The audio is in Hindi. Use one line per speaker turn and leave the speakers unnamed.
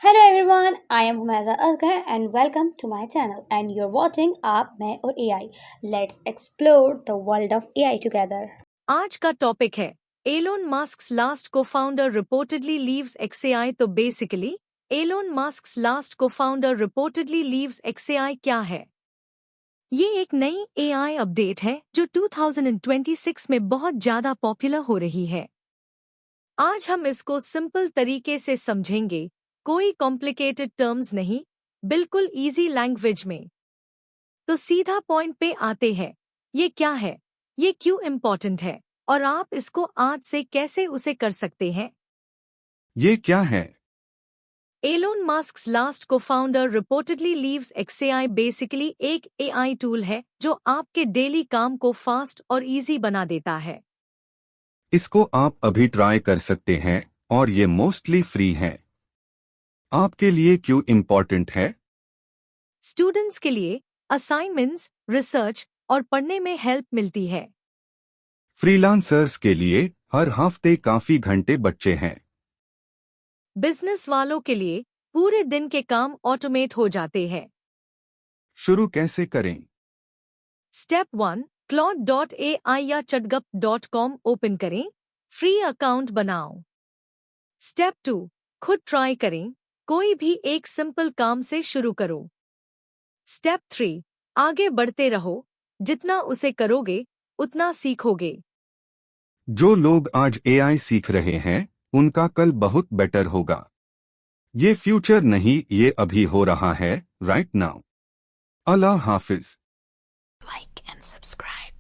Hello everyone, I am Humaiza Asghar and welcome to my channel. And you're watching आप मैं और AI. Let's explore the world of AI together.
आज का टॉपिक है Elon Musk's last cofounder reportedly leaves XAI। तो basically Elon Musk's last cofounder reportedly leaves XAI क्या है? ये एक नई AI अपडेट है जो 2026 में बहुत ज्यादा पॉपुलर हो रही है। आज हम इसको सिंपल तरीके से समझेंगे, कोई कॉम्प्लिकेटेड टर्म्स नहीं, बिल्कुल इजी लैंग्वेज में। तो सीधा पॉइंट पे आते हैं, ये क्या है, ये क्यों इम्पोर्टेंट है और आप इसको आज से कैसे उसे कर सकते हैं।
ये क्या है?
एलोन मस्क्स लास्ट को founder reportedly leaves XAI basically एक AI टूल है जो आपके डेली काम को फास्ट और इजी बना देता है।
इसको आप अभी ट्राई कर सकते हैं और ये मोस्टली फ्री है। आपके लिए क्यों इम्पोर्टेंट है?
स्टूडेंट्स के लिए असाइनमेंट्स, रिसर्च और पढ़ने में हेल्प मिलती है।
फ्रीलांसर्स के लिए हर हफ्ते काफी घंटे बचे हैं।
बिजनेस वालों के लिए पूरे दिन के काम ऑटोमेट हो जाते हैं।
शुरू कैसे करें?
स्टेप 1, claude.ai या chatgup.com ओपन करें, फ्री अकाउंट बनाओ। स्टेप 2, खुद ट्राई करें, कोई भी एक सिंपल काम से शुरू करो। स्टेप 3, आगे बढ़ते रहो, जितना उसे करोगे उतना सीखोगे।
जो लोग आज AI सीख रहे हैं उनका कल बहुत बेटर होगा। ये फ्यूचर नहीं, ये अभी हो रहा है, right now. Allah Hafiz.
Like and subscribe.